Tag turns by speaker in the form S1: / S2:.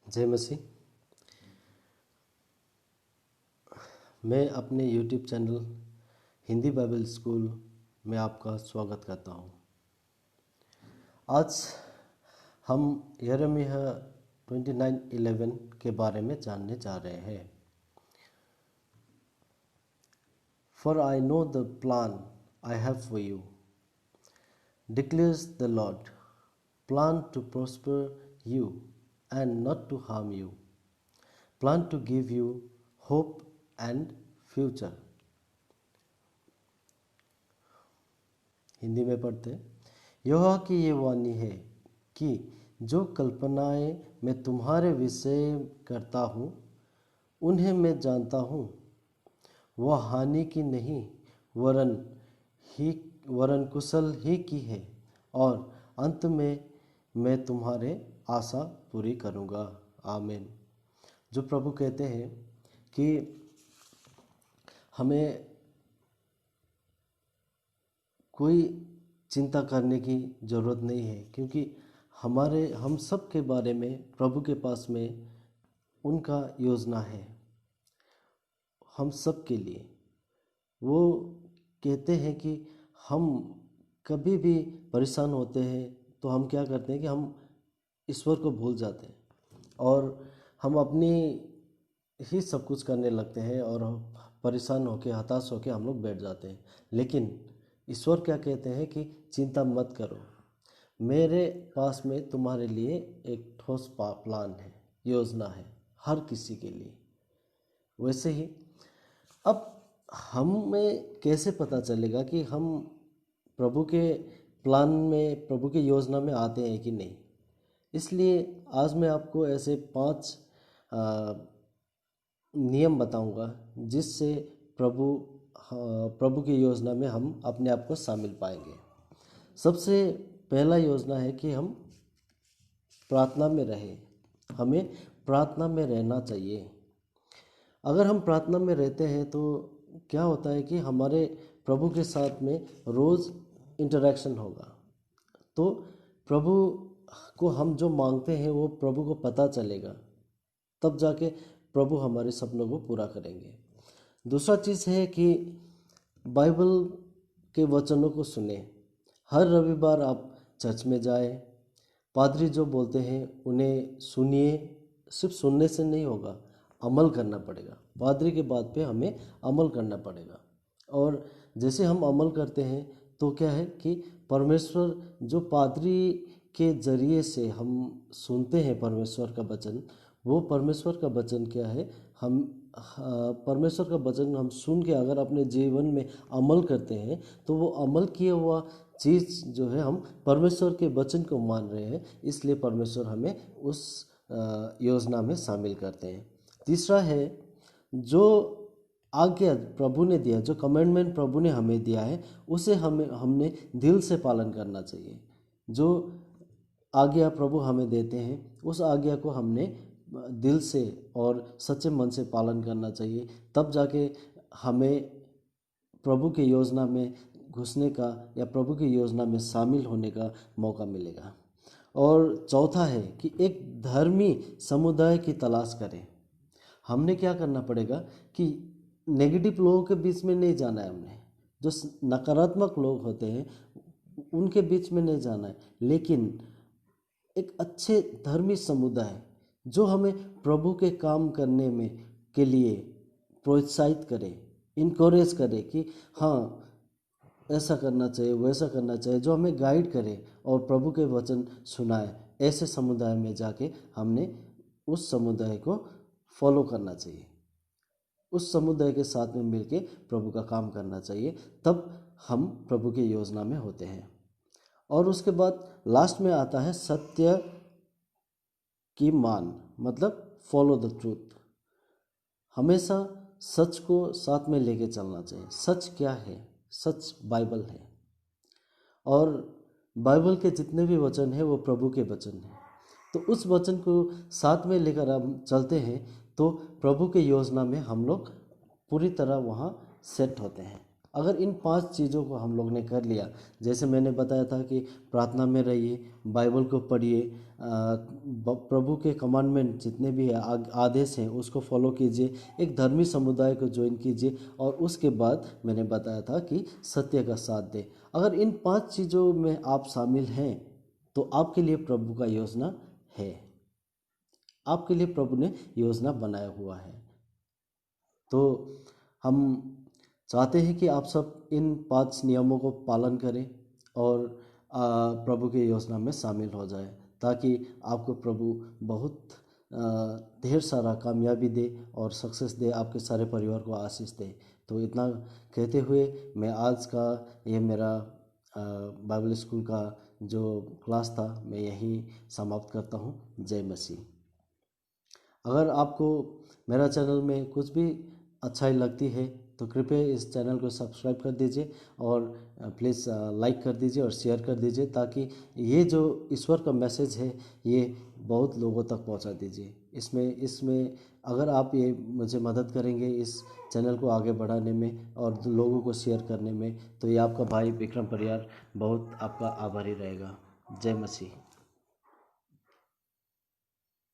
S1: जय मसीह। मैं अपने YouTube channel Hindi Bible school में आपका स्वागत करता हूँ। आज हम यिर्मयाह 29:11 के बारे में जानने जा रहे हैं। For I know the plan I have for you, declares the Lord, plan to prosper you and not to harm you, plan to give you hope and future। Hindi में पढ़ते हैं। यहोवा की ये वाणी है कि जो कल्पनाएं मैं तुम्हारे विषय करता हूँ उन्हें मैं जानता हूँ, वह हानि की नहीं वरन कुशल ही की है, और अंत में मैं तुम्हारे आशा पूरी करूँगा। आमीन। जो प्रभु कहते हैं कि हमें कोई चिंता करने की ज़रूरत नहीं है, क्योंकि हम सब के बारे में प्रभु के पास में उनका योजना है हम सब के लिए। वो कहते हैं कि हम कभी भी परेशान होते हैं तो हम क्या करते हैं कि हम ईश्वर को भूल जाते हैं और हम अपनी ही सब कुछ करने लगते हैं और परेशान होकर हताश होकर हम लोग बैठ जाते हैं। लेकिन ईश्वर क्या कहते हैं कि चिंता मत करो, मेरे पास में तुम्हारे लिए एक ठोस प्लान है, योजना है हर किसी के लिए। वैसे ही अब हमें कैसे पता चलेगा कि हम प्रभु के प्लान में, प्रभु की योजना में आते हैं कि नहीं? इसलिए आज मैं आपको ऐसे 5 नियम बताऊंगा जिससे प्रभु की योजना में हम अपने आप को शामिल पाएंगे। सबसे पहला योजना है कि हम प्रार्थना में रहें। हमें प्रार्थना में रहना चाहिए। अगर हम प्रार्थना में रहते हैं तो क्या होता है कि हमारे प्रभु के साथ में रोज़ इंटरेक्शन होगा, तो प्रभु को हम जो मांगते हैं वो प्रभु को पता चलेगा, तब जाके प्रभु हमारे सपनों को पूरा करेंगे। दूसरा चीज़ है कि बाइबल के वचनों को सुने। हर रविवार आप चर्च में जाए, पादरी जो बोलते हैं उन्हें सुनिए। सिर्फ सुनने से नहीं होगा, अमल करना पड़ेगा। पादरी के बात पे हमें अमल करना पड़ेगा, और जैसे हम अमल करते हैं तो क्या है कि परमेश्वर जो पादरी के जरिए से हम सुनते हैं परमेश्वर का वचन, वो परमेश्वर का वचन क्या है, हम परमेश्वर का वचन हम सुन के अगर अपने जीवन में अमल करते हैं तो वो अमल किया हुआ चीज़ जो है हम परमेश्वर के वचन को मान रहे हैं, इसलिए परमेश्वर हमें उस योजना में शामिल करते हैं। तीसरा है, जो आज्ञा प्रभु ने दिया, जो कमेंडमेंट प्रभु ने हमें दिया है, उसे हमने दिल से पालन करना चाहिए। जो आज्ञा प्रभु हमें देते हैं उस आज्ञा को हमने दिल से और सच्चे मन से पालन करना चाहिए, तब जाके हमें प्रभु की योजना में घुसने का या प्रभु की योजना में शामिल होने का मौका मिलेगा। और चौथा है कि एक धर्मी समुदाय की तलाश करें। हमने क्या करना पड़ेगा कि नेगेटिव लोगों के बीच में नहीं जाना है, हमने जो नकारात्मक लोग होते हैं उनके बीच में नहीं जाना है, लेकिन एक अच्छे धर्मी समुदाय जो हमें प्रभु के काम करने में के लिए प्रोत्साहित करे, इनकरेज करे कि हाँ ऐसा करना चाहिए, वैसा करना चाहिए, जो हमें गाइड करे और प्रभु के वचन सुनाए। ऐसे समुदाय में जाके हमने उस समुदाय को फॉलो करना चाहिए, उस समुदाय के साथ में मिलके प्रभु का काम करना चाहिए, तब हम प्रभु की योजना में होते हैं। और उसके बाद लास्ट में आता है सत्य की मान, मतलब फॉलो द ट्रूथ। हमेशा सच को साथ में लेके चलना चाहिए। सच क्या है? सच बाइबल है, और बाइबल के जितने भी वचन हैं वो प्रभु के वचन हैं। तो उस वचन को साथ में लेकर हम चलते हैं तो प्रभु के योजना में हम लोग पूरी तरह वहाँ सेट होते हैं। अगर इन 5 चीज़ों को हम लोग ने कर लिया, जैसे मैंने बताया था कि प्रार्थना में रहिए, बाइबल को पढ़िए, प्रभु के कमांडमेंट जितने भी आदेश हैं उसको फॉलो कीजिए, एक धर्मी समुदाय को ज्वाइन कीजिए, और उसके बाद मैंने बताया था कि सत्य का साथ दें। अगर इन 5 चीज़ों में आप शामिल हैं तो आपके लिए प्रभु का योजना है, आपके लिए प्रभु ने योजना बनाया हुआ है। तो हम चाहते हैं कि आप सब इन 5 नियमों को पालन करें और प्रभु की योजना में शामिल हो जाए, ताकि आपको प्रभु बहुत ढेर सारा कामयाबी दे और सक्सेस दे, आपके सारे परिवार को आशीष दे। तो इतना कहते हुए मैं आज का ये मेरा बाइबल स्कूल का जो क्लास था मैं यहीं समाप्त करता हूँ। जय मसीह। अगर आपको मेरा चैनल में कुछ भी अच्छाई लगती है तो कृपया इस चैनल को सब्सक्राइब कर दीजिए और प्लीज़ लाइक कर दीजिए और शेयर कर दीजिए, ताकि ये जो ईश्वर का मैसेज है ये बहुत लोगों तक पहुंचा दीजिए। इसमें अगर आप ये मुझे मदद करेंगे इस चैनल को आगे बढ़ाने में और लोगों को शेयर करने में, तो ये आपका भाई विक्रम परियार बहुत आपका आभारी रहेगा। जय मसीह।